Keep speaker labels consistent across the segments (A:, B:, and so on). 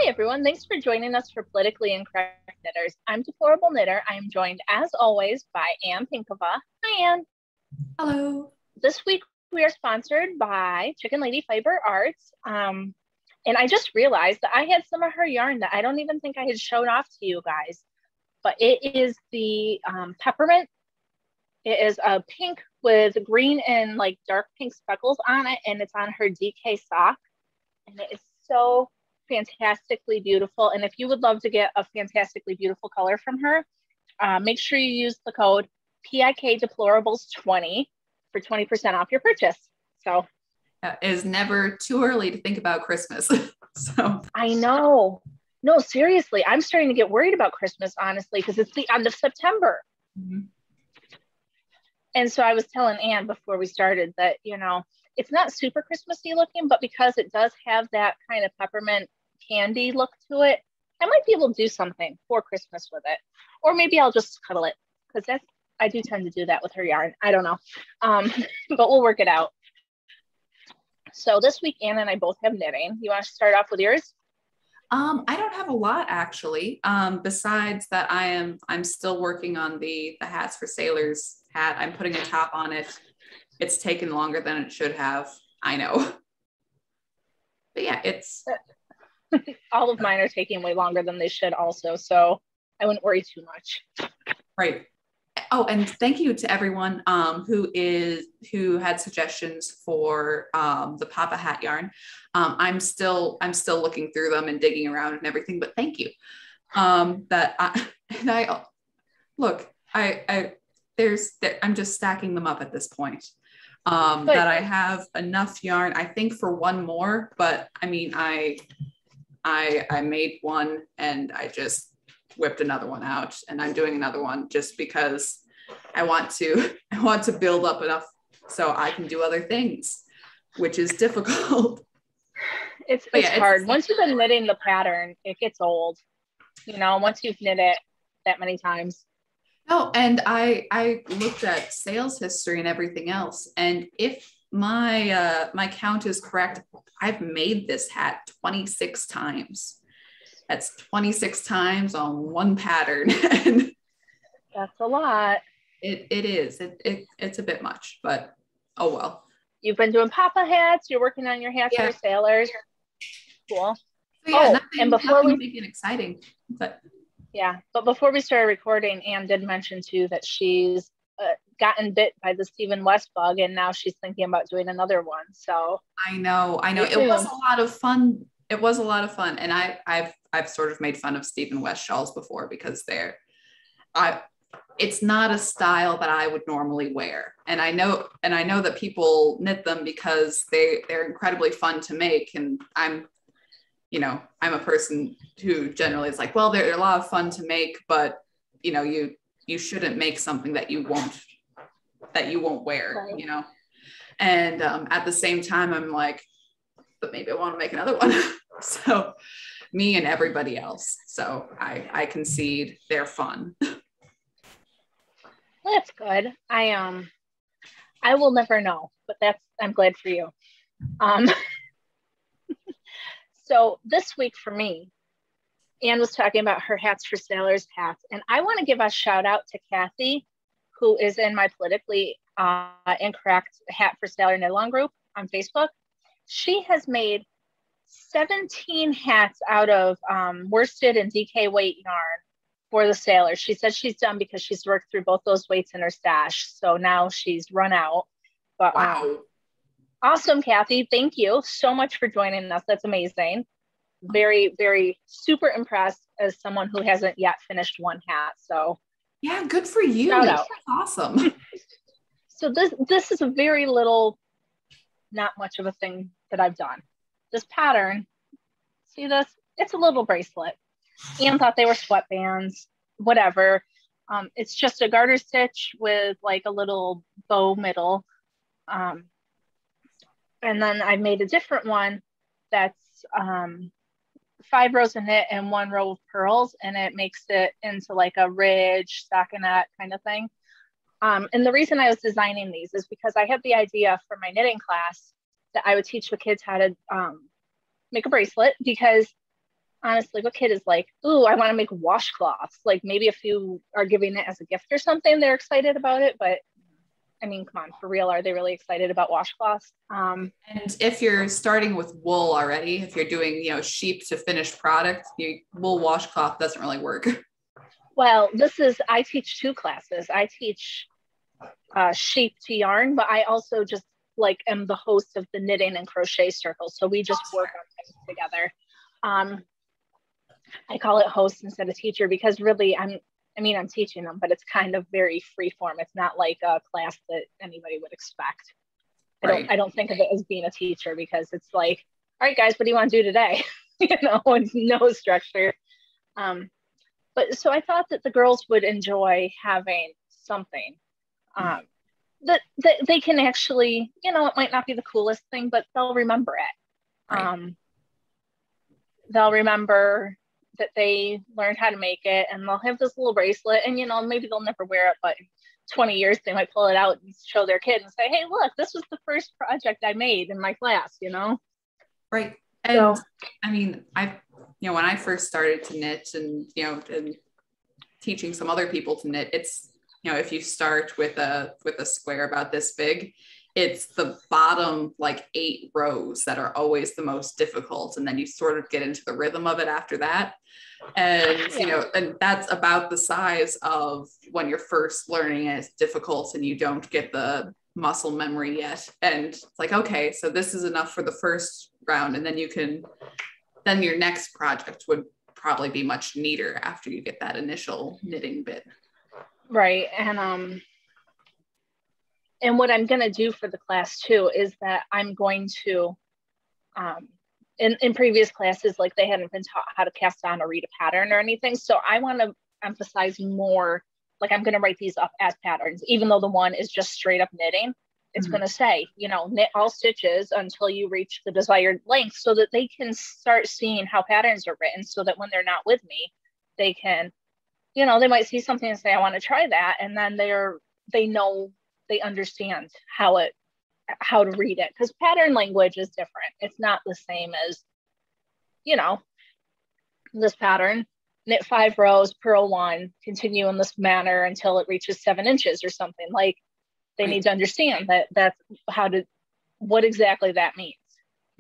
A: Everyone. Thanks for joining us for Politically Incorrect Knitters. I'm Deplorable Knitter. I am joined, as always, by Pinkava. Hi, Anne.
B: Hello.
A: This week, we are sponsored by Chicken Lady Fiber Arts. And I just realized that I had some of her yarn that I don't even think I had shown off to you guys. But it is the peppermint. It is a pink with green and like dark pink speckles on it. And it's on her DK sock. And it is so fantastically beautiful. And if you would love to get a fantastically beautiful color from her, make sure you use the code PIK Deplorables20 for 20% off your purchase. So
B: it is never too early to think about Christmas. So
A: I know. No, seriously, I'm starting to get worried about Christmas, honestly, because it's the end of September. Mm-hmm. And so I was telling Anne before we started that, you know, it's not super Christmassy looking, but because it does have that kind of peppermint candy look to it, I might be able to do something for Christmas with it. Or maybe I'll just cuddle it, because I do tend to do that with her yarn. I don't know. But we'll work it out. So this week, Anne and I both have knitting. You want to start off with yours?
B: I don't have a lot, actually. Besides that, I'm still working on the Hats for Sailors hat. I'm putting a top on it. It's taken longer than it should have. I know. But yeah, it's...
A: All of mine are taking way longer than they should also, so I wouldn't worry too much.
B: Right. Oh, and thank you to everyone who had suggestions for the Papa hat yarn. I'm still looking through them and digging around and everything, but thank you. I'm just stacking them up at this point. That I have enough yarn, I think, for one more, but I mean, I made one and I just whipped another one out, and I'm doing another one just because I want to build up enough so I can do other things, which is difficult.
A: It's hard. Once you've been knitting the pattern, it gets old, you know, once you've knit it that many times.
B: Oh, and I looked at sales history and everything else, and if my count is correct, I've made this hat 26 times. That's 26 times on one pattern.
A: That's a lot.
B: It is. It's a bit much, but oh well.
A: You've been doing Papa hats. You're working on your hats for sailors. Cool.
B: So yeah, and before we make it exciting, but
A: yeah, but before we started recording, Anne did mention too that she's gotten bit by the Stephen West bug, and now she's thinking about doing another one. So
B: I know. It was a lot of fun. It was a lot of fun, and I've sort of made fun of Stephen West shawls before because it's not a style that I would normally wear, and I know that people knit them because they're incredibly fun to make, and I'm a person who generally is like, well, they're a lot of fun to make, but you know, you shouldn't make something that you won't wear, right. You know, and at the same time, I'm like, but maybe I want to make another one. So me and everybody else. So I concede they're fun.
A: That's good. I will never know, but I'm glad for you. So this week for me, Anne was talking about her Hats for Sailors hats, and I want to give a shout out to Kathy, who is in my Politically Incorrect Hat for Sailor Knit Along group on Facebook. She has made 17 hats out of worsted and DK weight yarn for the sailors. She said she's done because she's worked through both those weights in her stash, so now she's run out. But
B: wow.
A: Awesome, Kathy. Thank you so much for joining us. That's amazing. Very, very super impressed as someone who hasn't yet finished one hat. So
B: yeah, good for you.
A: That's
B: awesome.
A: So this is a very little, not much of a thing that I've done. This pattern, see this? It's a little bracelet. Anne thought they were sweatbands, whatever. It's just a garter stitch with like a little bow middle. And then I made a different one that's 5 rows of knit and 1 row of pearls, and it makes it into like a ridge stockinette kind of thing. And the reason I was designing these is because I had the idea for my knitting class that I would teach the kids how to make a bracelet, because honestly, what kid is like, ooh, I want to make washcloths? Like maybe if you are giving it as a gift or something, they're excited about it. But I mean, come on, for real, are they really excited about washcloths?
B: And if you're starting with wool already, if you're doing, you know, sheep to finished product, wool washcloth doesn't really work.
A: Well, I teach 2 classes. I teach sheep to yarn, but I also just like am the host of the knitting and crochet circle. So we just work on things together. I call it host instead of teacher because really I'm teaching them, but it's kind of very free form. It's not like a class that anybody would expect.
B: Right.
A: I don't think of it as being a teacher because it's like, all right, guys, what do you want to do today? You know, it's no structure. But so I thought that the girls would enjoy having something that they can actually, you know, it might not be the coolest thing, but they'll remember it. Right. They'll remember that they learned how to make it, and they'll have this little bracelet, and, you know, maybe they'll never wear it, but in 20 years they might pull it out and show their kid and say, hey, look, this was the first project I made in my class, you know?
B: Right. And so, I mean, you know, when I first started to knit and, you know, and teaching some other people to knit, it's, you know, if you start with a square about this big, it's the bottom like 8 rows that are always the most difficult. And then you sort of get into the rhythm of it after that. And, you know, and that's about the size of when you're first learning and it's difficult and you don't get the muscle memory yet. And it's like, okay, so this is enough for the first round. And then then your next project would probably be much neater after you get that initial knitting bit.
A: Right. And what I'm going to do for the class too is that I'm going to, in previous classes, like they hadn't been taught how to cast on or read a pattern or anything. So I want to emphasize more, like I'm going to write these up as patterns, even though the one is just straight up knitting. It's going to say, you know, knit all stitches until you reach the desired length, so that they can start seeing how patterns are written, so that when they're not with me, they can, you know, they might see something and say, I want to try that. And then they know, they understand how to read it, because pattern language is different. It's not the same as, you know, this pattern, knit 5 rows, purl 1, continue in this manner until it reaches 7 inches or something. Like they need to understand that's what exactly that means.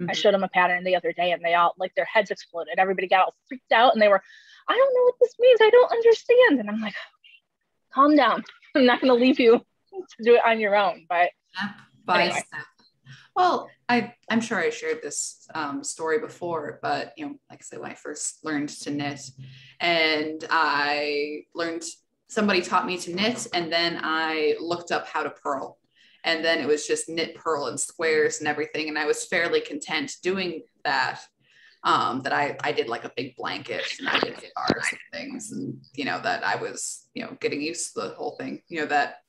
A: I showed them a pattern the other day and they all, like, their heads exploded. Everybody got all freaked out and they were, I don't know what this means. I don't understand. And I'm like, okay, calm down. I'm not going to leave you to do it on your own, but anyway.
B: Well, I'm sure I shared this story before, but, you know, like I said, when I first learned to knit, and somebody taught me to knit, and then I looked up how to purl, and then it was just knit, purl, and squares and everything, and I was fairly content doing that. That I did like a big blanket, and I did stars and things, and, you know, that I was, you know, getting used to the whole thing, you know, that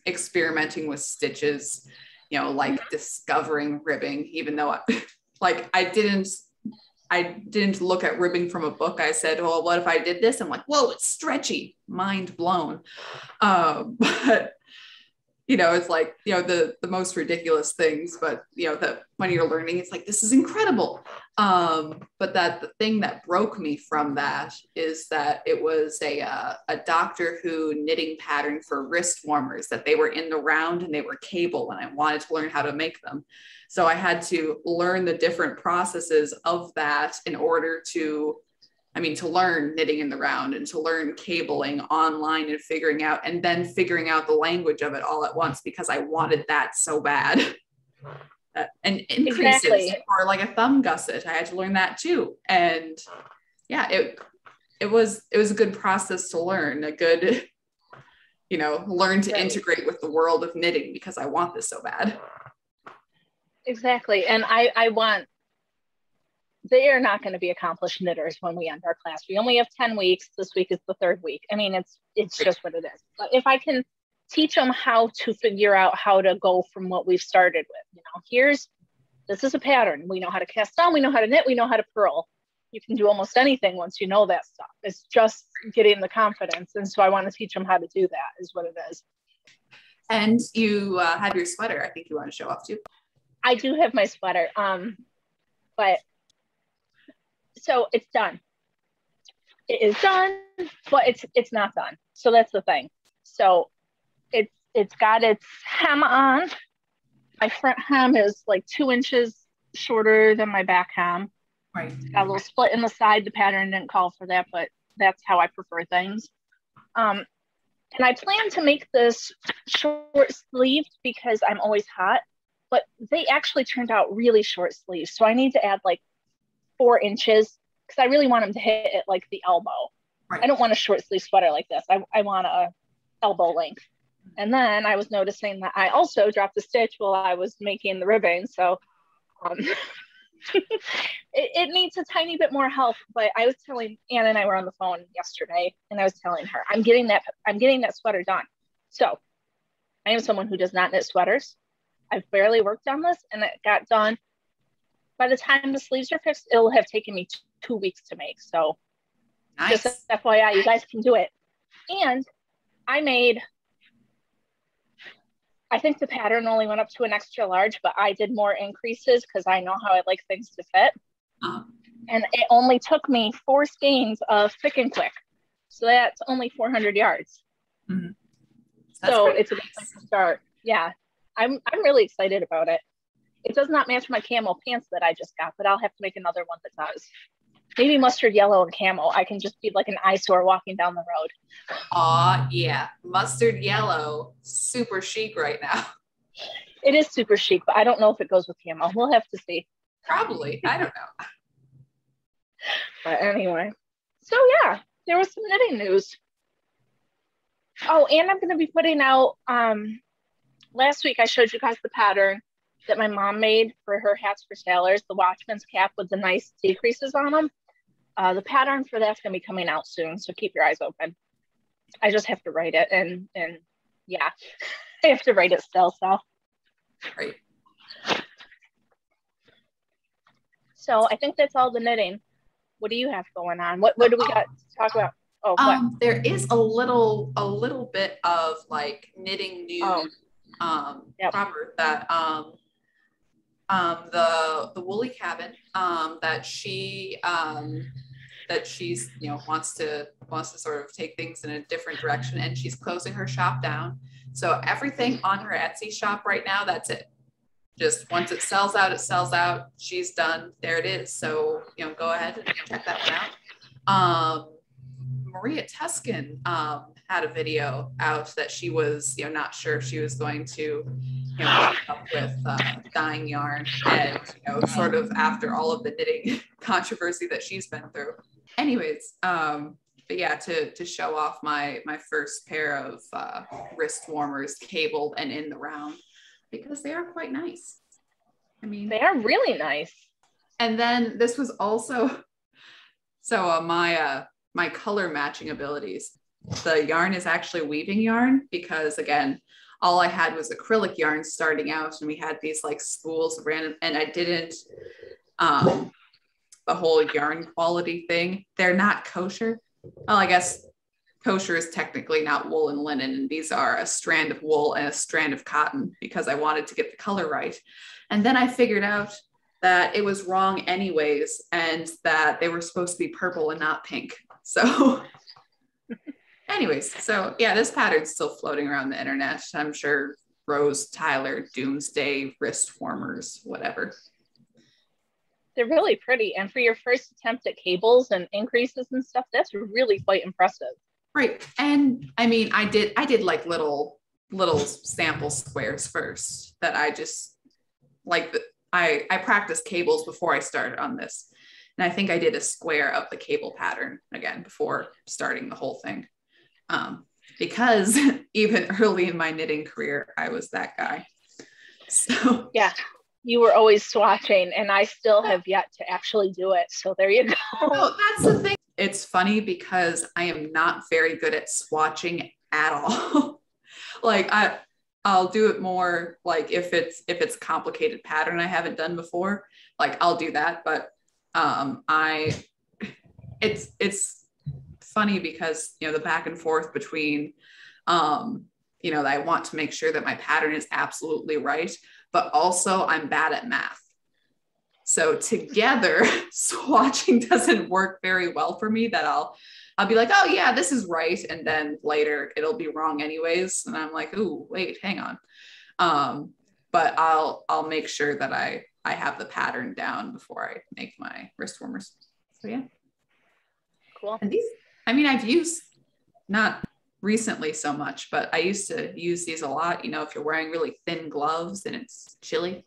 B: experimenting with stitches, you know, like discovering ribbing, even though I didn't look at ribbing from a book. I said, well, what if I did this? I'm like, whoa, it's stretchy, mind blown. But, you know, it's like, you know, the most ridiculous things, but, you know, that when you're learning, it's like, this is incredible. But the thing that broke me from that is that it was a Doctor Who knitting pattern for wrist warmers, that they were in the round and they were cable, and I wanted to learn how to make them. So I had to learn the different processes of that in order to learn knitting in the round and to learn cabling online and figuring out the language of it all at once, because I wanted that so bad. And increases, exactly. Or like a thumb gusset, I had to learn that too. And yeah, it was a good process to learn, a good, you know, learn to integrate with the world of knitting, because I want this so bad.
A: Exactly. And they are not going to be accomplished knitters when we end our class. We only have 10 weeks. This week is the 3rd week. I mean, it's just what it is. But if I can teach them how to figure out how to go from what we've started with, you know, this is a pattern. We know how to cast on, we know how to knit, we know how to purl. you can do almost anything once you know that stuff. It's just getting the confidence. And so I want to teach them how to do that is what it is.
B: And you have your sweater, I think you want to show off too.
A: I do have my sweater. But so it's done. It is done, but it's not done. So that's the thing. So it's got its hem on. My front hem is like 2 inches shorter than my back hem.
B: Right.
A: It's got a little split in the side. The pattern didn't call for that, but that's how I prefer things. And I plan to make this short sleeved because I'm always hot, but they actually turned out really short sleeves. So I need to add like 4 inches because I really want them to hit at like the elbow. Right. I don't want a short sleeve sweater like this. I want a elbow length. And then I was noticing that I also dropped a stitch while I was making the ribbing. So it needs a tiny bit more help. But I was telling Anna and I were on the phone yesterday, and I was telling her I'm getting that sweater done. So I am someone who does not knit sweaters. I've barely worked on this, and it got done. By the time the sleeves are fixed, it'll have taken me 2 weeks to make. So nice. Just FYI, you guys can do it. And I think the pattern only went up to an extra large, but I did more increases because I know how I like things to fit. And it only took me 4 skeins of Thick and Quick. So that's only 400 yards. Mm-hmm. So it's a good place to start. Yeah, I'm really excited about it. It does not match my camo pants that I just got, but I'll have to make another one that does. Maybe mustard yellow and camo. I can just be like an eyesore walking down the road.
B: Yeah. Mustard yellow, super chic right now.
A: It is super chic, but I don't know if it goes with camo. We'll have to see.
B: Probably. I don't know.
A: But anyway. So yeah, there was some knitting news. Oh, and I'm going to be putting out, last week I showed you guys the pattern that my mom made for her hats for sailors, the Watchman's cap with the nice decreases on them. The pattern for that's going to be coming out soon, so keep your eyes open. I just have to write it, and yeah, I have to write it still, so.
B: Right.
A: So I think that's all the knitting. What do you have going on? What do we got to talk about? Oh, what?
B: There is a little bit of like knitting news. Proper that the woolly cabin that she's wants to sort of take things in a different direction, and she's closing her shop down. So everything on her Etsy shop right now, that's it. Just once it sells out, it sells out. She's done. There it is. So go ahead and check that one out. Maria Tuscan had a video out that she was not sure if she was going to keep up with dyeing yarn, and sort of after all of the knitting controversy that she's been through. Anyways, but yeah, to show off my first pair of wrist warmers, cabled and in the round, because they are quite nice. I mean,
A: they are really nice.
B: And then this was also my color matching abilities. The yarn is actually weaving yarn, because again, all I had was acrylic yarn starting out, and we had these like spools of random, and I didn't the whole yarn quality thing. They're not kosher. Well, I guess kosher is technically not wool and linen, and these are a strand of wool and a strand of cotton, because I wanted to get the color right. And then I figured out that it was wrong anyways, and that they were supposed to be purple and not pink. So anyways, so yeah, this pattern's still floating around the internet. I'm sure Rose Tyler Doomsday wrist warmers, whatever.
A: They're really pretty, and for your first attempt at cables and increases and stuff, that's really quite impressive.
B: Right. And I mean, I did like little sample squares first that I just like. I practiced cables before I started on this, and I think I did a square of the cable pattern again before starting the whole thing, because even early in my knitting career, I was that guy. So
A: yeah, you were always swatching, and I still have yet to actually do it. So there you go.
B: No, that's the thing. It's funny because I am not very good at swatching at all. Like I'll do it more like if it's complicated pattern I haven't done before, like I'll do that. But I it's funny because, you know, the back and forth between, you know, that I want to make sure that my pattern is absolutely right, but also I'm bad at math. So together, swatching doesn't work very well for me, that I'll be like, oh yeah, this is right. And then later it'll be wrong anyways. And I'm like, ooh, wait, hang on. But I'll make sure that I have the pattern down before I make my wrist warmers. So yeah.
A: Cool.
B: And these, I mean, I've used, not recently so much, but I used to use these a lot. You know, if you're wearing really thin gloves and it's chilly,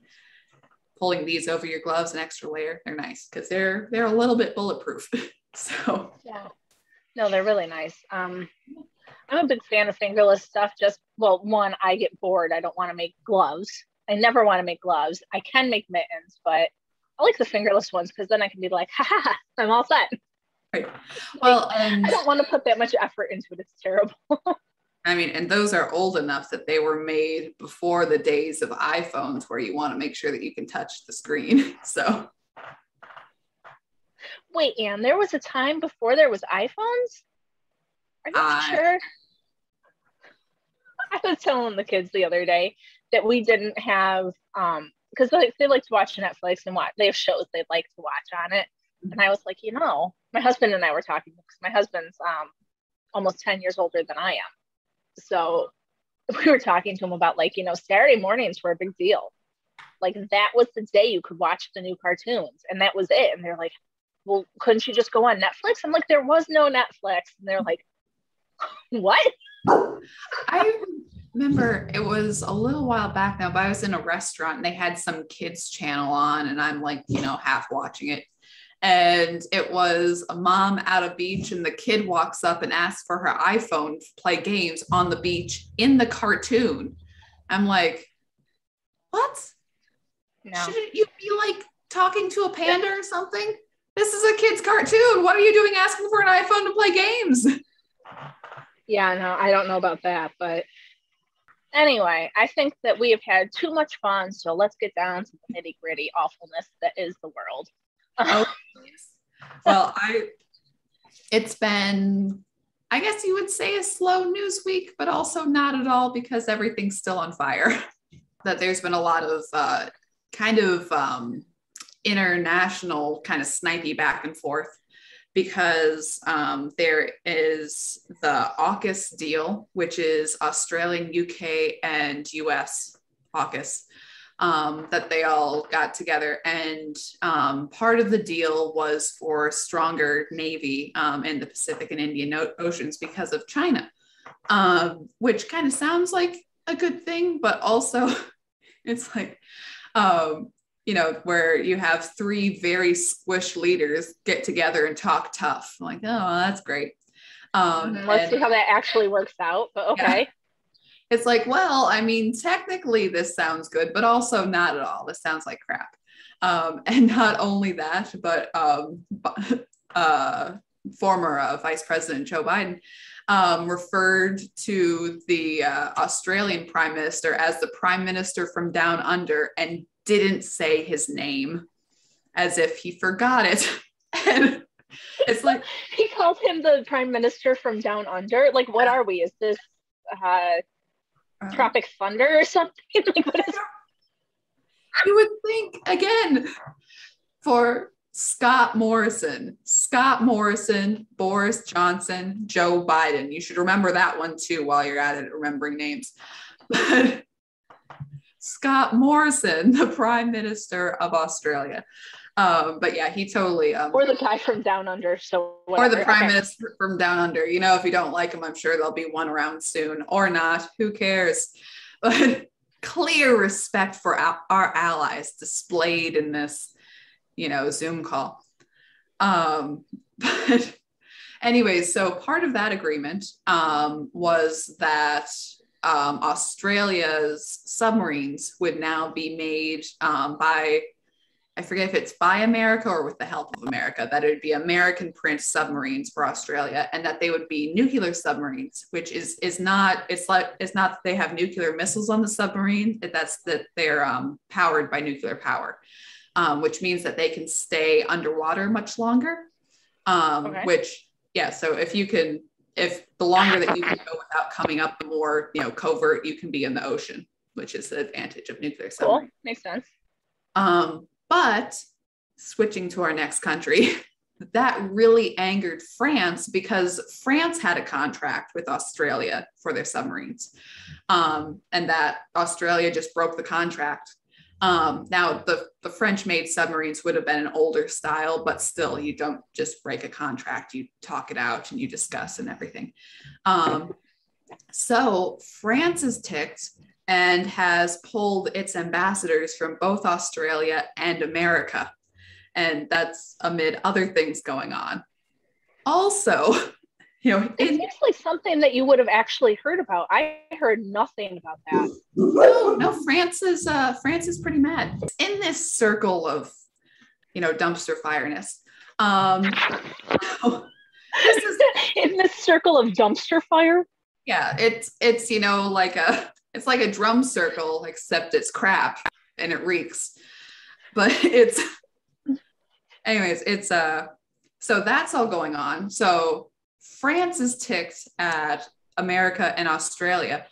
B: pulling these over your gloves, an extra layer, they're nice because they're a little bit bulletproof. So
A: yeah, no, they're really nice. I'm a big fan of fingerless stuff. One, I get bored. I don't want to make gloves. I never want to make gloves. I can make mittens, but I like the fingerless ones because then I can be like, ha ha, I'm all set.
B: Right. Well, and
A: I don't want to put that much effort into it. It's terrible.
B: I mean, and those are old enough that they were made before the days of iPhones where you want to make sure that you can touch the screen. So.
A: Wait, Anne, there was a time before there was iPhones? Are you sure? I was telling the kids the other day that we didn't have, because they like to watch Netflix and they have shows they'd like to watch on it. And I was like, you know, my husband and I were talking because my husband's almost 10 years older than I am. So we were talking to him about, like, you know, Saturday mornings were a big deal. Like, that was the day you could watch the new cartoons, and that was it. And they're like, well, couldn't you just go on Netflix? I'm like, there was no Netflix. And they're like, what?
B: I remember it was a little while back now, but I was in a restaurant and they had some kids channel on, and I'm like, you know, half watching it. And it was a mom at a beach, and the kid walks up and asks for her iPhone to play games on the beach in the cartoon. I'm like, what?
A: No.
B: Shouldn't you be like talking to a panda or something? This is a kid's cartoon. What are you doing asking for an iPhone to play games?
A: Yeah, no, I don't know about that. But anyway, I think that we have had too much fun. So let's get down to the nitty gritty awfulness that is the world.
B: Oh, well, it's been, I guess you would say, a slow news week, but also not at all, because everything's still on fire. That there's been a lot of international kind of snipey back and forth, because there is the AUKUS deal, which is Australian, UK, and US AUKUS. That they all got together, and part of the deal was for stronger Navy in the Pacific and Indian Oceans because of China, which kind of sounds like a good thing, but also it's like, you know, where you have three very squished leaders get together and talk tough. I'm like, oh, that's great.
A: Let's see how that actually works out, but okay.
B: Yeah. It's like, well, I mean, technically this sounds good, but also not at all. This sounds like crap. And not only that, but former Vice President Joe Biden referred to the Australian Prime Minister as the Prime Minister from Down Under, and didn't say his name, as if he forgot it. And it's like,
A: he called him the Prime Minister from Down Under. Like, what are we? Is this Tropic Thunder or something? Like, what is?
B: You would think, again, for Scott Morrison, Boris Johnson, Joe Biden. You should remember that one too while you're at it, remembering names. But Scott Morrison, the Prime Minister of Australia. But yeah, he totally
A: or the guy from Down Under. So
B: whatever. Or the Prime Minister from Down Under. You know, if you don't like him, I'm sure there'll be one around soon, or not. Who cares? But clear respect for our allies displayed in this, you know, Zoom call. But anyways, so part of that agreement was that Australia's submarines would now be made by, I forget if it's by America or with the help of America, that it would be American print submarines for Australia, and that they would be nuclear submarines, which is not, it's not that they have nuclear missiles on the submarine, that's that they're powered by nuclear power, which means that they can stay underwater much longer.
A: Okay.
B: Which, yeah, so if the longer that you can go without coming up, the more, covert you can be in the ocean, which is the advantage of nuclear submarine.
A: Cool. Makes sense.
B: But switching to our next country, that really angered France because France had a contract with Australia for their submarines. And that Australia just broke the contract. Now, the French-made submarines would have been an older style, but still, you don't just break a contract. You talk it out and you discuss and everything. So France is ticked and has pulled its ambassadors from both Australia and America. And that's amid other things going on. Also,
A: it seems like something that you would have actually heard about. I heard nothing about that.
B: No, France is pretty mad. In this circle of, dumpster fireness.
A: In this circle of dumpster fire?
B: Yeah, it's it's like a drum circle, except it's crap and it reeks. But so that's all going on. So France is ticked at America and Australia.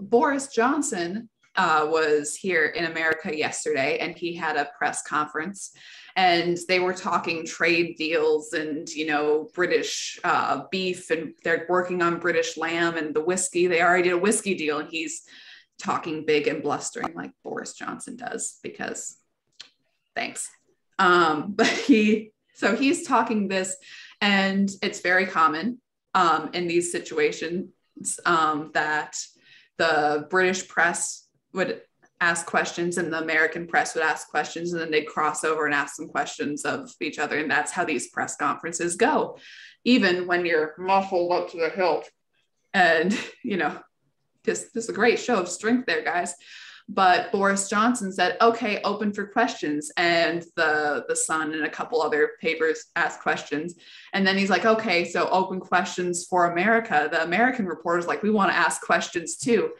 B: Boris Johnson was here in America yesterday, and he had a press conference, and they were talking trade deals and, British beef, and they're working on British lamb and the whiskey. They already did a whiskey deal, and he's talking big and blustering like Boris Johnson does, because thanks. But he's talking this, and it's very common in these situations that the British press would ask questions and the American press would ask questions, and then they'd cross over and ask some questions of each other. And that's how these press conferences go, even when you're muffled up to the hilt. And, just a great show of strength there, guys. But Boris Johnson said, okay, open for questions. And the Sun and a couple other papers asked questions. And then he's like, okay, so open questions for America. The American reporters like, we want to ask questions too.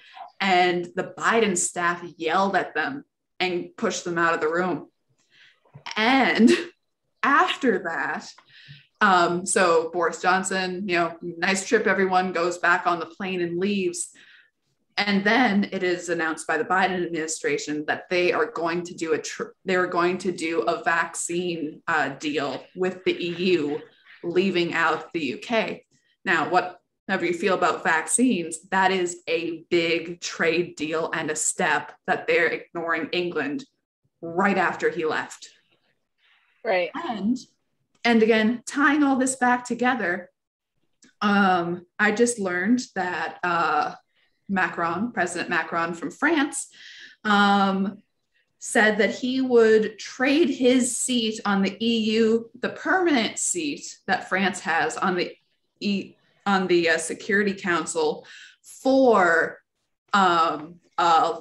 B: And the Biden staff yelled at them and pushed them out of the room. And after that, so Boris Johnson, nice trip, everyone, goes back on the plane and leaves. And then it is announced by the Biden administration that they are going to do a vaccine deal with the EU, leaving out the UK. Now, whatever you feel about vaccines, that is a big trade deal and a step that they're ignoring England right after he left.
A: Right.
B: And again, tying all this back together, I just learned that President Macron from France, said that he would trade his seat on the EU, the permanent seat that France has on the Security Council, for a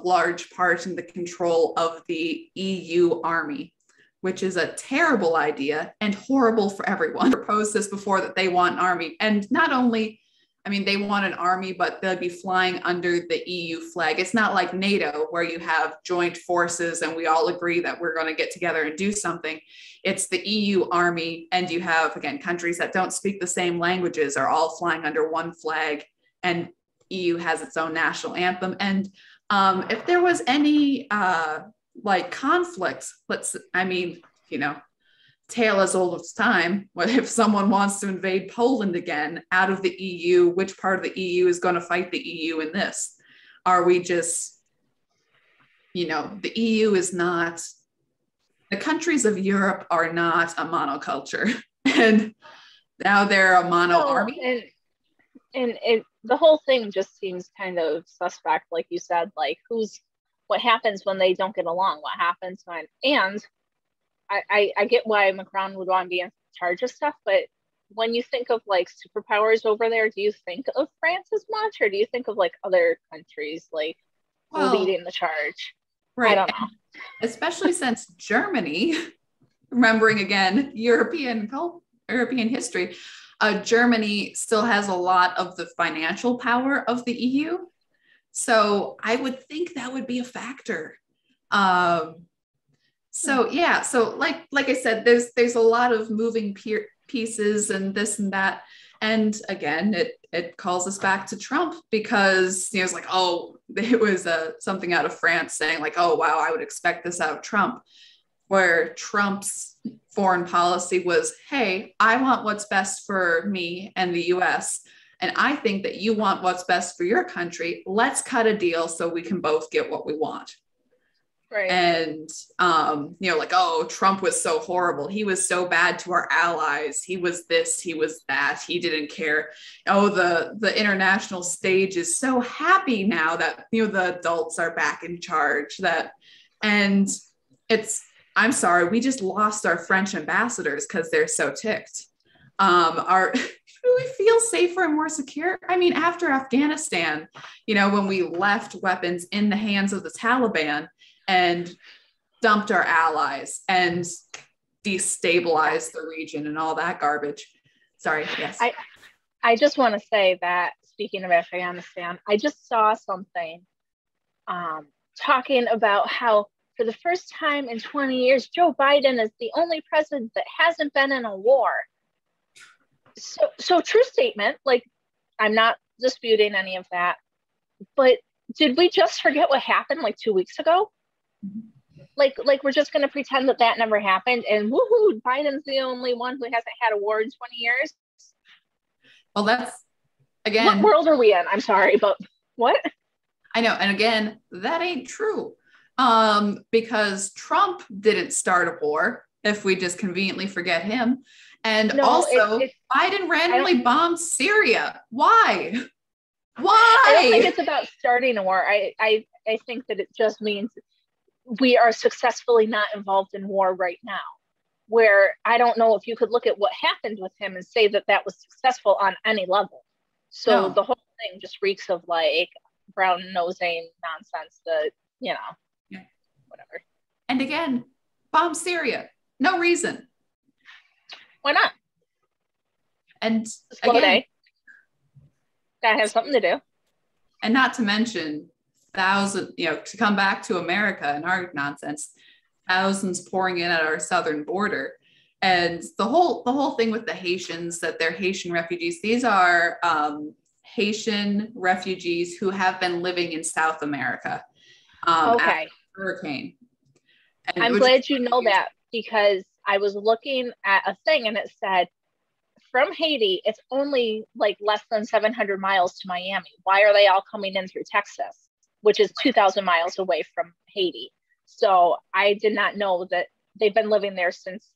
B: large part in the control of the EU army, which is a terrible idea and horrible for everyone. I proposed this before, that they want an army, and not only, they want an army, but they'll be flying under the EU flag. It's not like NATO, where you have joint forces and we all agree that we're going to get together and do something. It's the EU army, and you have, again, countries that don't speak the same languages are all flying under one flag, and EU has its own national anthem. And if there was any conflicts, tale as old as time. What if someone wants to invade Poland again out of the EU? Which part of the EU is going to fight the EU in this? Are we just, the EU is not, the countries of Europe are not a monoculture, and now they're a mono army.
A: And the whole thing just seems kind of suspect, like you said. Like, what happens when they don't get along? What happens when? And I get why Macron would want to be in charge of stuff, but when you think of superpowers over there, do you think of France as much, or do you think of other countries leading the charge? Right. I don't know.
B: Especially since Germany, remembering again European history, Germany still has a lot of the financial power of the EU, so I would think that would be a factor. So like I said, there's a lot of moving pieces and this and that. And again, it calls us back to Trump because, you know, it's like, oh, it was something out of France saying like, oh, wow, I would expect this out of Trump, where Trump's foreign policy was, hey, I want what's best for me and the US. And I think that you want what's best for your country. Let's cut a deal so we can both get what we want.
A: Right.
B: And, you know, like, oh, Trump was so horrible. He was so bad to our allies. He was this, he was that. He didn't care. Oh, the international stage is so happy now that, you know, the adults are back in charge. And I'm sorry, we just lost our French ambassadors because they're so ticked. Do we feel safer and more secure? I mean, after Afghanistan, you know, when we left weapons in the hands of the Taliban and dumped our allies and destabilized the region and all that garbage. Sorry, yes.
A: I just want to say that, speaking of Afghanistan, I just saw something talking about how for the first time in 20 years, Joe Biden is the only president that hasn't been in a war. So true statement. Like, I'm not disputing any of that. But did we just forget what happened like 2 weeks ago? Like we're just going to pretend that never happened and woohoo, Biden's the only one who hasn't had a war in 20 years.
B: Well, that's, again,
A: what world are we in? I'm sorry, but what?
B: I know. And again, that ain't true. Because Trump didn't start a war, if we just conveniently forget him. And Biden randomly bombed Syria. Why?
A: I don't think it's about starting a war. I think that it just means we are successfully not involved in war right now, where I don't know if you could look at what happened with him and say that was successful on any level. So the whole thing just reeks of like brown nosing nonsense that, you know, whatever.
B: And again, bomb Syria. No reason.
A: Why not?
B: And
A: again, gotta have something to do.
B: And not to mention to come back to America and our nonsense, thousands pouring in at our southern border. And the whole thing with the Haitians, that they're Haitian refugees. These are Haitian refugees who have been living in South America. After hurricane. And
A: I'm glad you know that, because I was looking at a thing and it said from Haiti, it's only like less than 700 miles to Miami. Why are they all coming in through Texas, which is 2,000 miles away from Haiti? So I did not know that they've been living there since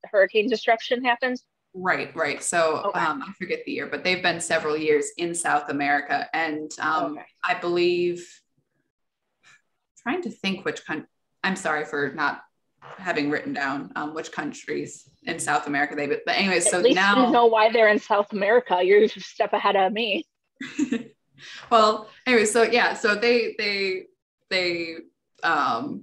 A: the hurricane destruction happened.
B: Right. So I forget the year, but they've been several years in South America. And I believe, trying to think which country, I'm sorry for not having written down which countries in South America but anyways, so now
A: you know why they're in South America. You're a step ahead of me.
B: Well, anyway, so they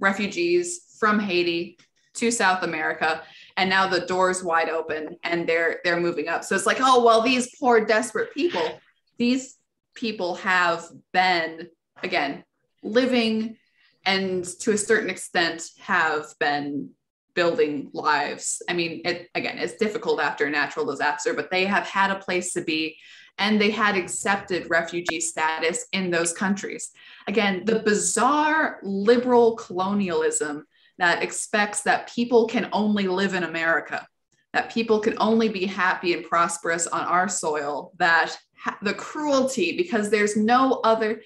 B: refugees from Haiti to South America, and now the door's wide open and they're moving up. So it's like, oh well, these poor desperate people, these people have been, again, living and to a certain extent have been building lives. I mean, it's difficult after a natural disaster, but they have had a place to be, and they had accepted refugee status in those countries. Again, the bizarre liberal colonialism that expects that people can only live in America, that people can only be happy and prosperous on our soil, that the cruelty, because there's no other,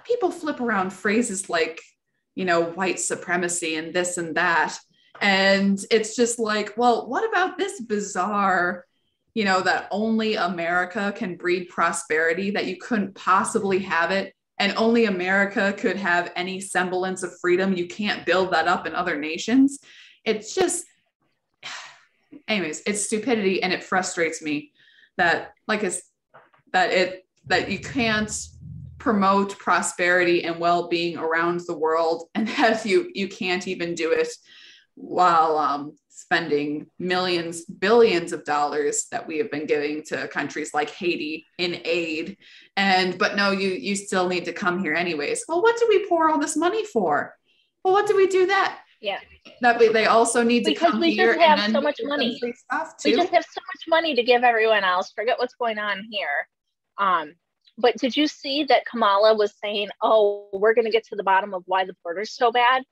B: people flip around phrases like, white supremacy and this and that. And it's just like, well, what about this bizarre, that only America can breed prosperity, that you couldn't possibly have it, and only America could have any semblance of freedom. You can't build that up in other nations. It's just, anyways, it's stupidity, and it frustrates me that that you can't promote prosperity and well-being around the world, and that you can't even do it while spending millions, billions of dollars that we have been giving to countries like Haiti in aid. But no, you still need to come here anyways. Well, what do we pour all this money for? Well, what do we do that?
A: Yeah.
B: They also need to
A: because
B: come
A: we
B: here
A: just have
B: and
A: so much money.
B: free stuff too.
A: We just have so much money to give everyone else. Forget what's going on here. But did you see that Kamala was saying, "Oh, we're going to get to the bottom of why the border's so bad"?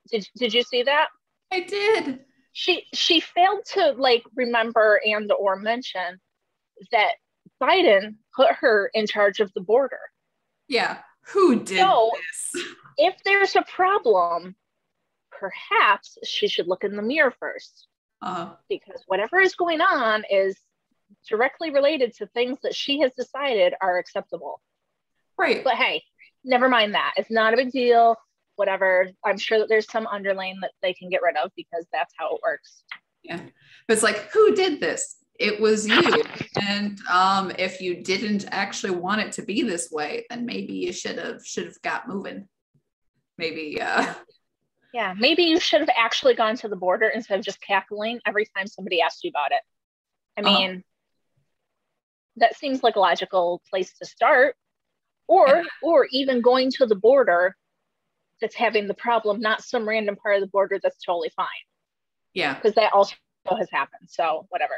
A: Did you see that?
B: I did.
A: She failed to like remember and or mention that Biden put her in charge of the border.
B: Yeah. Who did this?
A: If there's a problem, perhaps she should look in the mirror first. Because whatever is going on is directly related to things that she has decided are acceptable.
B: Right.
A: But hey, never mind that. It's not a big deal. Whatever. I'm sure that there's some underlane that they can get rid of because that's how it works.
B: Yeah. But it's like, who did this? It was you. And if you didn't actually want it to be this way, then maybe you should have got moving. Maybe
A: yeah, maybe you should have actually gone to the border instead of just cackling every time somebody asked you about it. I mean, that seems like a logical place to start. Or even going to the border that's having the problem, not some random part of the border that's totally fine.
B: Yeah.
A: Because that also has happened. So whatever.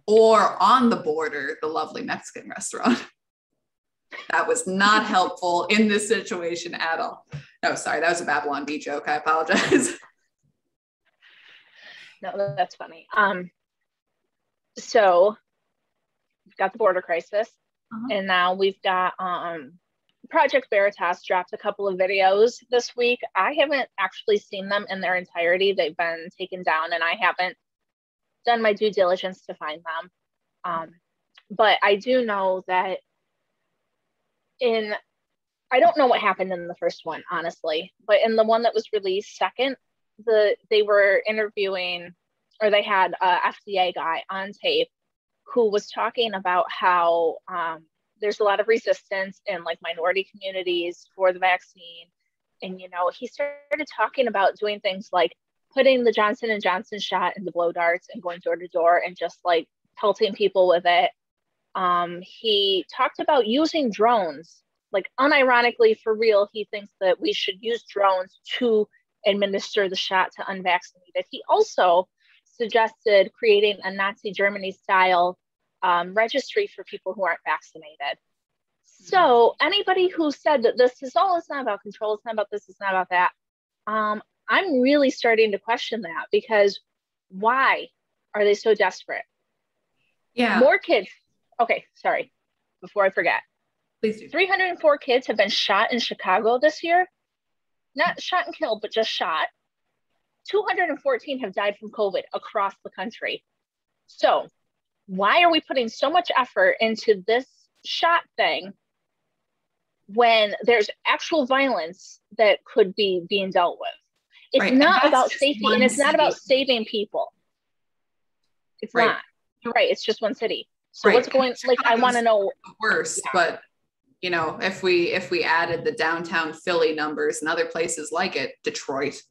B: Or on the border, the lovely Mexican restaurant. That was not helpful in this situation at all. No, sorry, that was a Babylon Bee joke. I apologize.
A: No, that's funny. So we've got the border crisis, and now we've got Project Veritas dropped a couple of videos this week. I haven't actually seen them in their entirety. They've been taken down, and I haven't done my due diligence to find them. But I do know that I don't know what happened in the first one, honestly, but in the one that was released second, they were interviewing, or they had a FDA guy on tape who was talking about how there's a lot of resistance in like minority communities for the vaccine. And, you know, he started talking about doing things like putting the Johnson & Johnson shot into blow darts and going door to door and just like pelting people with it. He talked about using drones, like unironically for real. He thinks that we should use drones to administer the shot to unvaccinated. He also suggested creating a Nazi Germany style registry for people who aren't vaccinated. So anybody who said that this is, it's not about control, it's not about this, it's not about that, I'm really starting to question that, because why are they so desperate?
B: Yeah.
A: More kids. Okay, sorry, before I forget.
B: Please do.
A: 304 kids have been shot in Chicago this year. Not shot and killed, but just shot. 214 have died from COVID across the country. So why are we putting so much effort into this shot thing when there's actual violence that could be being dealt with? It's not about safety, and it's not about saving people. It's not. You're right. It's just one city. So what's going, like, I want to know.
B: Worse, but you know, if we added the downtown Philly numbers and other places like it, Detroit,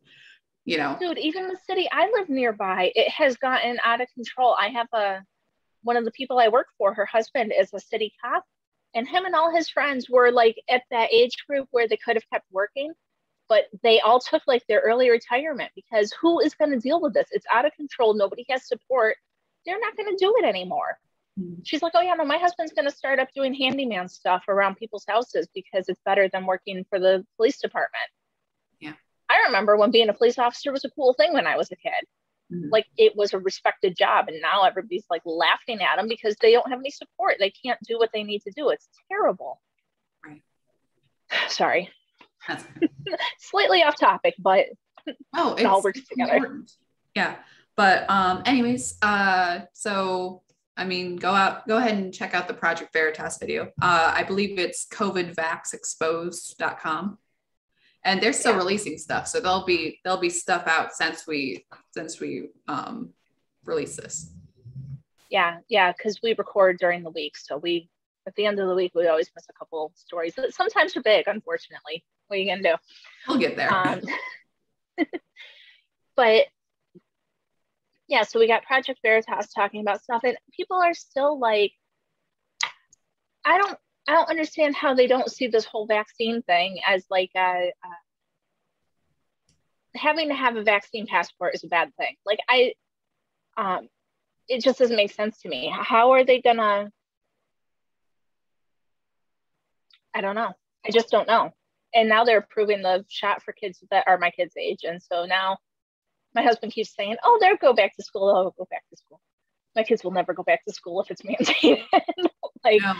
B: you know. Dude,
A: even the city I live nearby, it has gotten out of control. I have one of the people I work for, her husband is a city cop, and him and all his friends were like at that age group where they could have kept working, but they all took like their early retirement, because who is going to deal with this? It's out of control. Nobody has support. They're not going to do it anymore. She's like, oh yeah, no, my husband's going to start up doing handyman stuff around people's houses because it's better than working for the police department.
B: Yeah.
A: I remember when being a police officer was a cool thing when I was a kid. Like, it was a respected job, and now everybody's like laughing at them because they don't have any support. They can't do what they need to do. It's terrible.
B: Right.
A: Sorry.
B: That's
A: slightly off topic, but it all works together.
B: Important. Yeah. But anyways, so I mean, go ahead and check out the Project Veritas video. I believe it's covidvaxexposed.com. And they're still releasing stuff. So there'll be stuff out since we release this. Yeah, because we record during the week. So at the end of the week, we always miss a couple stories. Sometimes they're big, unfortunately. What are you gonna do? We'll get there.
A: But yeah, so we got Project Veritas talking about stuff, and people are still like, I don't understand how they don't see this whole vaccine thing as like having to have a vaccine passport is a bad thing. Like it just doesn't make sense to me. How are they gonna, I don't know. I just don't know. And now they're approving the shot for kids that are my kids' age. And so now my husband keeps saying, oh, they'll go back to school. They'll go back to school. My kids will never go back to school if it's mandated. Like, yeah.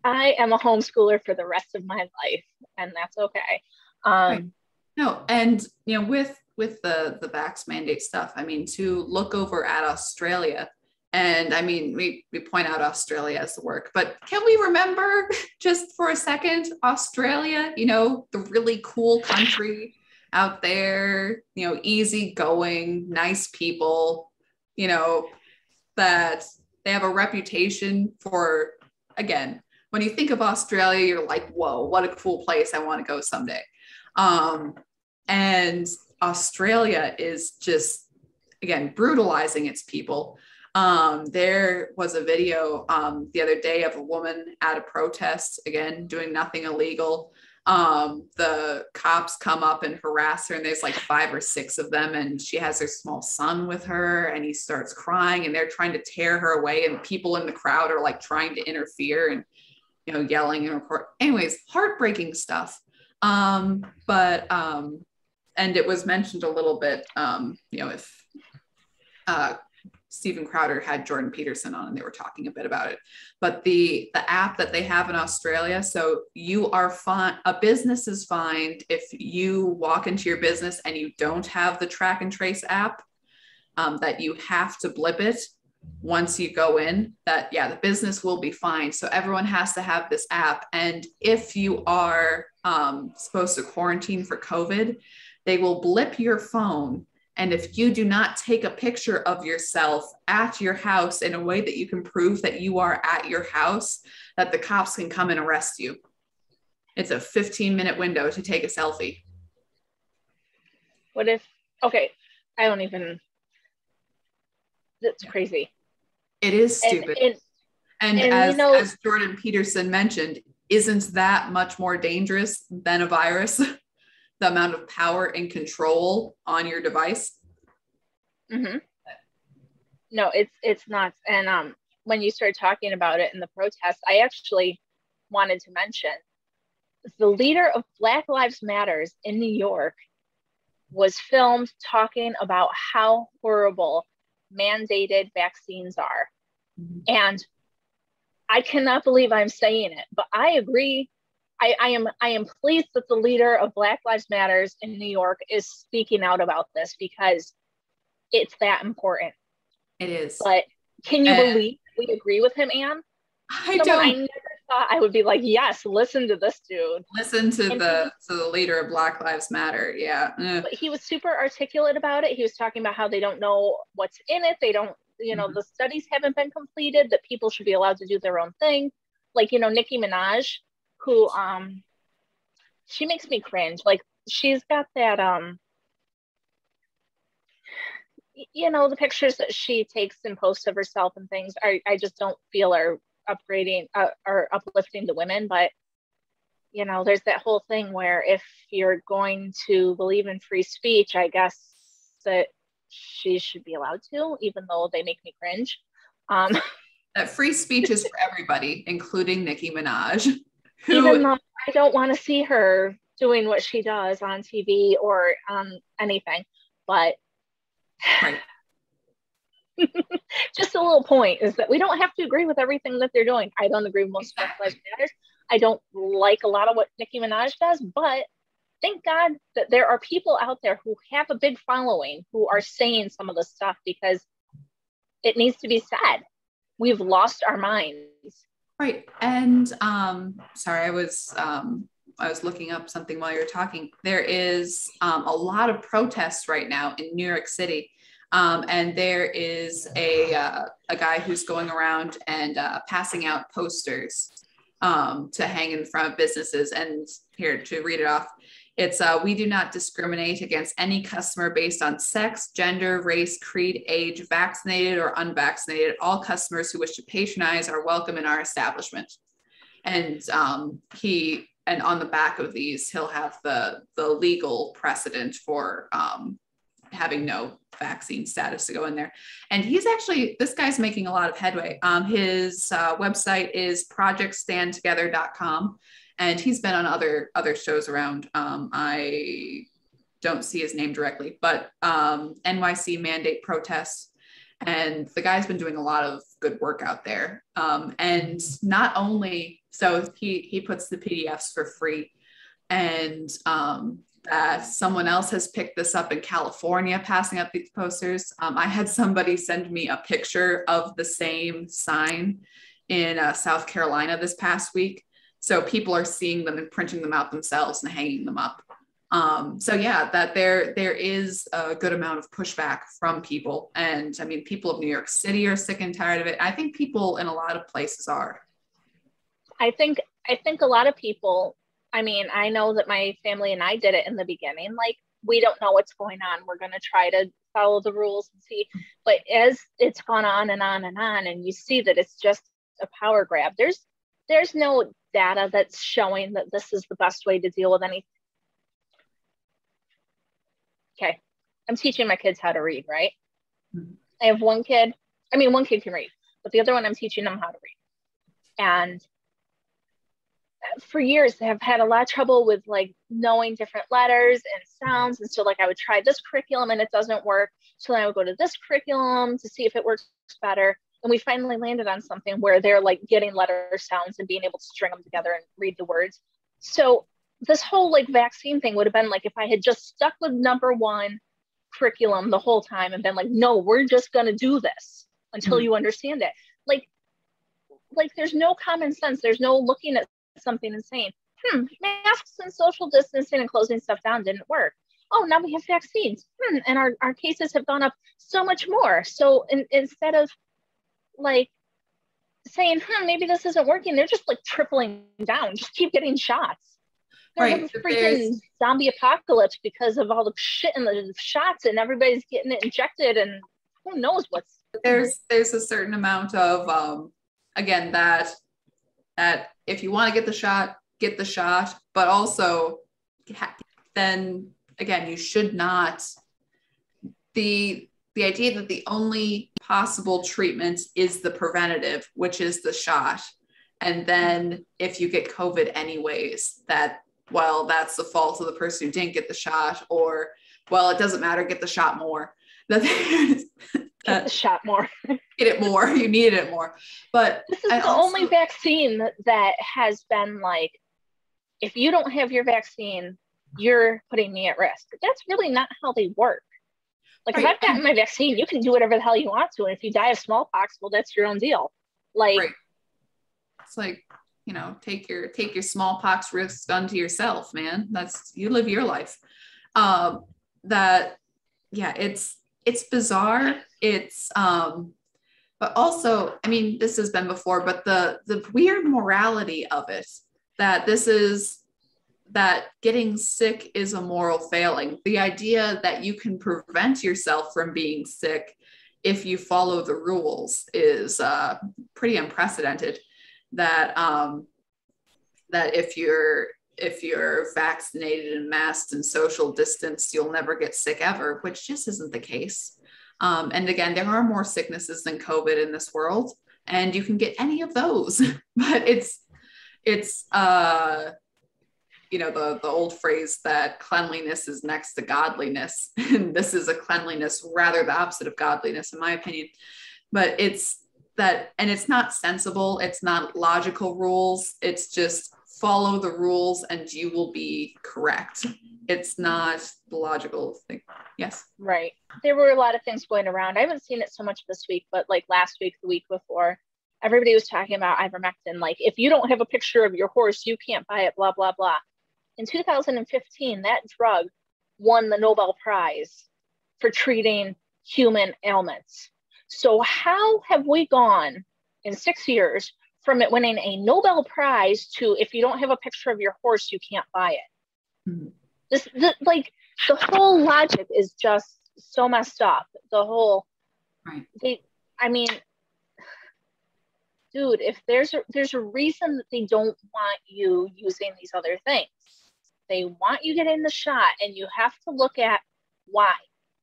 A: I am a homeschooler for the rest of my life, and that's okay.
B: Right. No, and you know, with the vax mandate stuff, I mean, to look over at Australia, and I mean, we point out Australia as the work, but can we remember just for a second, Australia, you know, the really cool country out there, you know, easygoing, nice people, you know, that they have a reputation for, again, when you think of Australia, you're like, whoa, what a cool place. I want to go someday. And Australia is just, again, brutalizing its people. There was a video the other day of a woman at a protest, again, doing nothing illegal. The cops come up and harass her, and there's like 5 or 6 of them, and she has her small son with her, and he starts crying, and they're trying to tear her away, and people in the crowd are like trying to interfere and, you know, yelling and record. Anyways, heartbreaking stuff. And it was mentioned a little bit, you know, if Stephen Crowder had Jordan Peterson on and they were talking a bit about it, but the app that they have in Australia, so you are fine, a business is fined if you walk into your business and you don't have the track and trace app, that you have to blip it once you go in, that, yeah, the business will be fined. So everyone has to have this app. And if you are supposed to quarantine for COVID, they will blip your phone. And if you do not take a picture of yourself at your house in a way that you can prove that you are at your house, that the cops can come and arrest you. It's a 15-minute window to take a selfie.
A: What if, okay, I don't even, that's crazy.
B: It is stupid. And as, you know, as Jordan Peterson mentioned, isn't that much more dangerous than a virus? The amount of power and control on your device.
A: Mm-hmm. No, it's nuts. And when you started talking about it in the protest, I actually wanted to mention the leader of Black Lives Matters in New York was filmed talking about how horrible mandated vaccines are. Mm-hmm. And I cannot believe I'm saying it, but I agree. I am pleased that the leader of Black Lives Matters in New York is speaking out about this, because it's that important.
B: It is.
A: But can you believe we agree with him, Anne?
B: I don't.
A: I never thought I would be like, yes, listen to this dude.
B: Listen to the leader of Black Lives Matter. Yeah.
A: But he was super articulate about it. He was talking about how they don't know what's in it. They don't, you know, mm-hmm. The studies haven't been completed, that people should be allowed to do their own thing. Like, you know, Nicki Minaj, who she makes me cringe. Like, she's got that you know, the pictures that she takes and posts of herself and things I just don't feel are upgrading or uplifting to women. But, you know, there's that whole thing where if you're going to believe in free speech, I guess that she should be allowed to, even though they make me cringe.
B: That free speech is for everybody, including Nicki Minaj.
A: Even though I don't want to see her doing what she does on TV or anything, but
B: right.
A: Just a little point is that we don't have to agree with everything that they're doing. I don't agree with most of Black Lives Matter. I don't like a lot of what Nicki Minaj does, but thank God that there are people out there who have a big following who are saying some of the stuff, because it needs to be said. We've lost our minds.
B: Right. And sorry, I was looking up something while you were talking. There is a lot of protests right now in New York City. And there is a guy who's going around and passing out posters to hang in front of businesses. And here, to read it off, it's we do not discriminate against any customer based on sex, gender, race, creed, age, vaccinated or unvaccinated. All customers who wish to patronize are welcome in our establishment. And he and on the back of these, he'll have the legal precedent for having no vaccine status to go in there. And this guy's making a lot of headway. His website is projectstandtogether.com, and he's been on other shows around. I don't see his name directly, but NYC mandate protests. And the guy's been doing a lot of good work out there. And not only, so he puts the PDFs for free, and someone else has picked this up in California, passing up these posters. I had somebody send me a picture of the same sign in South Carolina this past week. So people are seeing them and printing them out themselves and hanging them up. So yeah, that there is a good amount of pushback from people. And I mean, people of New York City are sick and tired of it. I think people in a lot of places are.
A: I think a lot of people, I mean, I know that my family and I did it in the beginning. Like, we don't know what's going on. We're going to try to follow the rules and see. But as it's gone on and on and on, and you see that it's just a power grab, there's no data that's showing that this is the best way to deal with anything. Okay, I'm teaching my kids how to read, right? Mm-hmm. I have one kid can read, but the other one I'm teaching them how to read. And for years, they have had a lot of trouble with like knowing different letters and sounds. And so like I would try this curriculum and it doesn't work. So then I would go to this curriculum to see if it works better. And we finally landed on something where they're like getting letter sounds and being able to string them together and read the words. So this whole like vaccine thing would have been like if I had just stuck with number one curriculum the whole time and been like, no, we're just going to do this until you understand it. Like there's no common sense. There's no looking at something and saying, masks and social distancing and closing stuff down didn't work. Oh, now we have vaccines. And our cases have gone up so much more. So instead of like saying, maybe this isn't working, they're just like tripling down, just keep getting shots. There's a freaking zombie apocalypse because of all the shit in the shots, and everybody's getting it injected, and who knows what's.
B: There's a certain amount of again that if you want to get the shot, but also then again you should not. The idea that the only possible treatment is the preventative, which is the shot, and then if you get COVID anyways, that's the fault of the person who didn't get the shot, or, well, it doesn't matter, get the shot more. Get
A: the shot more.
B: Get it more. You need it more. But
A: this is the only vaccine that has been like, if you don't have your vaccine, you're putting me at risk. That's really not how they work. Like, if I've gotten my vaccine, you can do whatever the hell you want to. And if you die of smallpox, well, that's your own deal. Like,
B: it's like, take your smallpox risk unto yourself, man. You live your life. It's bizarre. It's, but also, I mean, this has been before, but the weird morality of it, that getting sick is a moral failing. The idea that you can prevent yourself from being sick if you follow the rules is pretty unprecedented. That if you're vaccinated and masked and social distanced, you'll never get sick ever, which just isn't the case. And again, there are more sicknesses than COVID in this world, and you can get any of those. But it's the old phrase that cleanliness is next to godliness, and this is a cleanliness rather the opposite of godliness, in my opinion. But it's that, and it's not sensible, it's not logical rules, it's just follow the rules and you will be correct. It's not the logical thing. Yes.
A: Right. There were a lot of things going around. I haven't seen it so much this week, but like last week, the week before, everybody was talking about ivermectin. Like, if you don't have a picture of your horse, you can't buy it, blah, blah, blah. In 2015, that drug won the Nobel Prize for treating human ailments. So how have we gone in 6 years from it winning a Nobel Prize to, if you don't have a picture of your horse, you can't buy it? Mm-hmm. The whole logic is just so messed up. The whole,
B: right.
A: dude, if there's a reason that they don't want you using these other things. They want you getting the shot, and you have to look at why.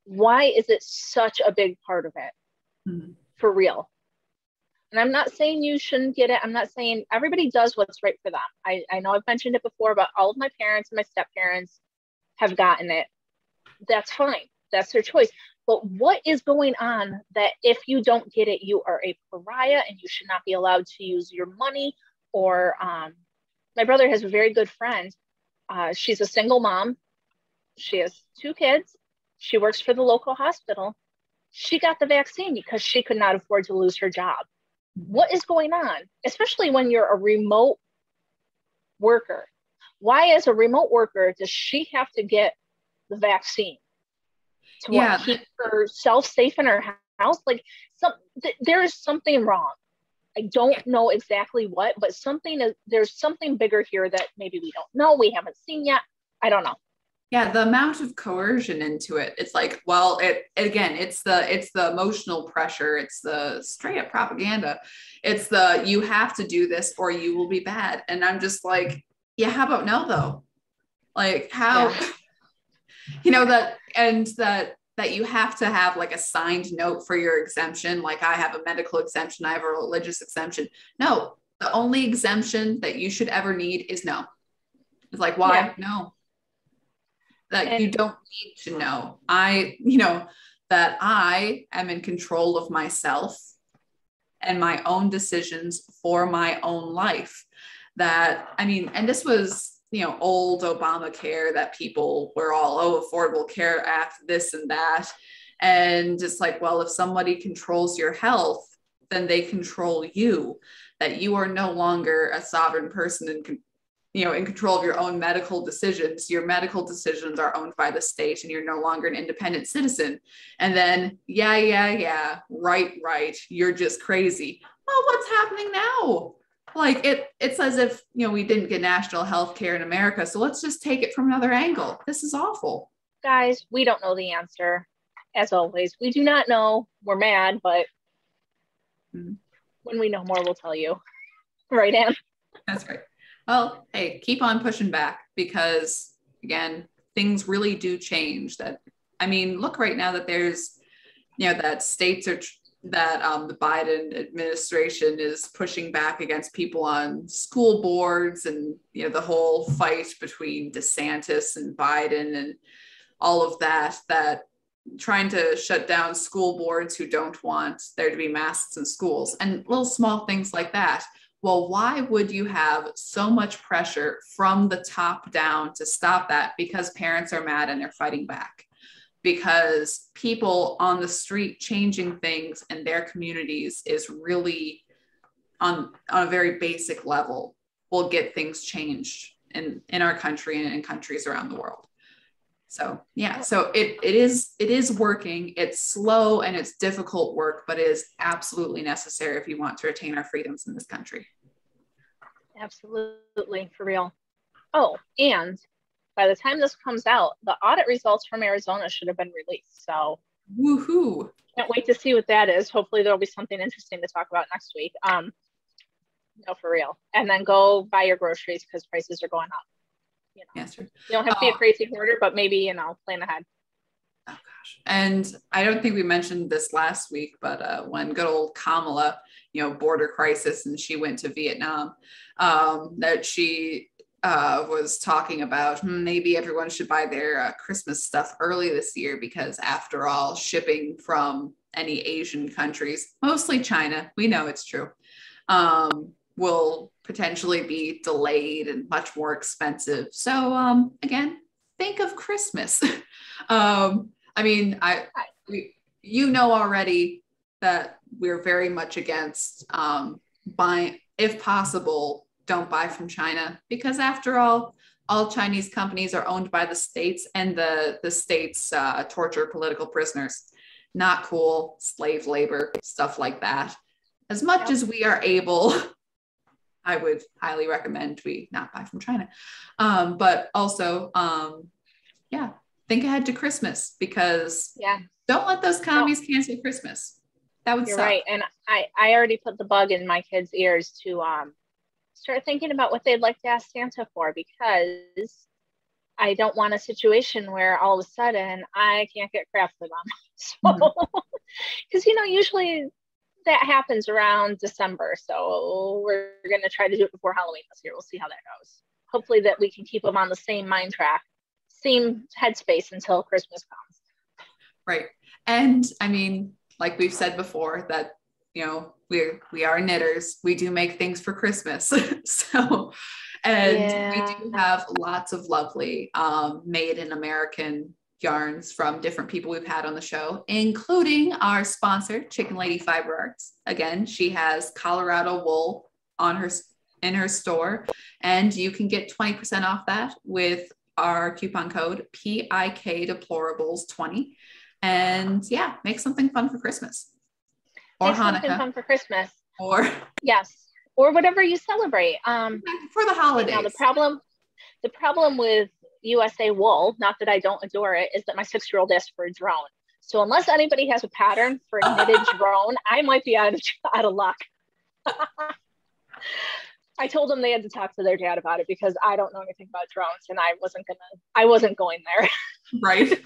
A: Why is it such a big part of it? Mm-hmm. For real. And I'm not saying you shouldn't get it. I'm not saying everybody does what's right for them. I know I've mentioned it before, but all of my parents and my step-parents have gotten it. That's fine. That's their choice. But what is going on that if you don't get it, you are a pariah and you should not be allowed to use your money? Or my brother has a very good friend. She's a single mom. She has 2 kids. She works for the local hospital. She got the vaccine because she could not afford to lose her job. What is going on? Especially when you're a remote worker. Why, as a remote worker, does she have to get the vaccine to keep herself safe in her house? Like, there is something wrong. I don't know exactly what, but there's something bigger here that maybe we don't know. We haven't seen yet. I don't know.
B: Yeah, the amount of coercion into it. It's like, well, it's the emotional pressure. It's the straight up propaganda. It's you have to do this or you will be bad. And I'm just like, yeah, how about no though? Like how, that you have to have like a signed note for your exemption. Like I have a medical exemption. I have a religious exemption. No, the only exemption that you should ever need is no. It's like, why? Yeah. No. That you don't need to know. That I am in control of myself and my own decisions for my own life. And this was, old Obamacare that people were all, Affordable Care Act, this and that. And it's like, well, if somebody controls your health, then they control you, that you are no longer a sovereign person in control of your own medical decisions. Your medical decisions are owned by the state and you're no longer an independent citizen. And then, right. You're just crazy. Well, what's happening now? Like it's as if, we didn't get national health care in America. So let's just take it from another angle. This is awful.
A: Guys, we don't know the answer. As always, we do not know. We're mad, but when we know more, we'll tell you. Right, Anne?
B: That's right. Well, hey, keep on pushing back because, again, things really do change. Look right now that there's, that states are, the Biden administration is pushing back against people on school boards and, the whole fight between DeSantis and Biden and all of that trying to shut down school boards who don't want there to be masks in schools and little small things like that. Well, why would you have so much pressure from the top down to stop that? Because parents are mad and they're fighting back. Because people on the street changing things in their communities is really on a very basic level will get things changed in our country and in countries around the world. So yeah, so it is working. It's slow and it's difficult work, but it is absolutely necessary if you want to retain our freedoms in this country.
A: Absolutely, for real. Oh, and by the time this comes out, the audit results from Arizona should have been released. So
B: woohoo!
A: Can't wait to see what that is. Hopefully there'll be something interesting to talk about next week. No, for real. And then go buy your groceries because prices are going up.
B: Yes, sir.
A: You don't have to be a crazy hoarder, but maybe, plan ahead.
B: Oh gosh. And I don't think we mentioned this last week, but when good old Kamala, border crisis, and she went to Vietnam, that she was talking about maybe everyone should buy their Christmas stuff early this year because after all, shipping from any Asian countries, mostly China, we know it's true, will potentially be delayed and much more expensive. So again, think of Christmas. Already that we're very much against buying, if possible, don't buy from China, because after all Chinese companies are owned by the states, and the states torture political prisoners. Not cool. Slave labor, stuff like that. As much as we are able, I would highly recommend we not buy from China. But also, think ahead to Christmas, because don't let those commies cancel Christmas. That would
A: You're
B: suck.
A: right. And I already put the bug in my kids' ears to start thinking about what they'd like to ask Santa for, because I don't want a situation where all of a sudden I can't get crap for them. So, because, you know, usually that happens around December. So we're going to try to do it before Halloween this year. We'll see how that goes. Hopefully that we can keep them on the same mind track, same headspace until Christmas comes.
B: Right. And I mean, like we've said before, that, you know, we are knitters. We do make things for Christmas. So, and we do have lots of lovely made in American yarns from different people we've had on the show, including our sponsor, Chicken Lady Fiber Arts. Again, she has Colorado wool in her store, and you can get 20% off that with our coupon code PIK Deplorables20. And yeah, make something fun for Christmas or
A: make
B: Hanukkah.
A: Something fun for Christmas.
B: Or
A: yes, or whatever you celebrate.
B: For the holidays.
A: Now the problem with USA wool, not that I don't adore it, is that my 6-year-old asked for a drone. So unless anybody has a pattern for a knitted drone, I might be out of luck. I told them they had to talk to their dad about it because I don't know anything about drones, and I wasn't going there.
B: Right.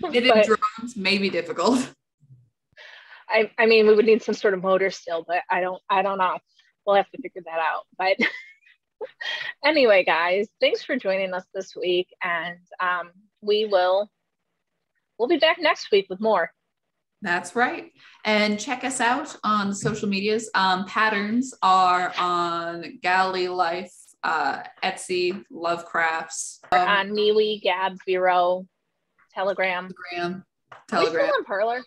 B: Knitted drones may be difficult.
A: I mean, we would need some sort of motor still, but I don't know. We'll have to figure that out. But anyway, guys, thanks for joining us this week, and we'll be back next week with more.
B: That's right. And check us out on social medias. Patterns are on Galley Life, Etsy, Lovecrafts.
A: On MeWe, Gab, Vero, Telegram.
B: Telegram.
A: Are we still on Parler?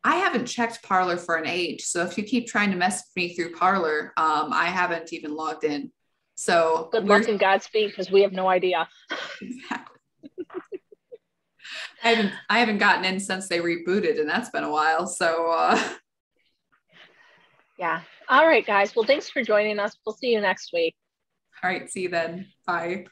B: I haven't checked Parler for an age. So if you keep trying to mess with me through Parler, I haven't even logged in. So
A: good luck and Godspeed, because we have no idea.
B: Exactly. I haven't gotten in since they rebooted, and that's been a while. So
A: yeah. All right, guys. Well, thanks for joining us. We'll see you next week.
B: All right. See you then. Bye.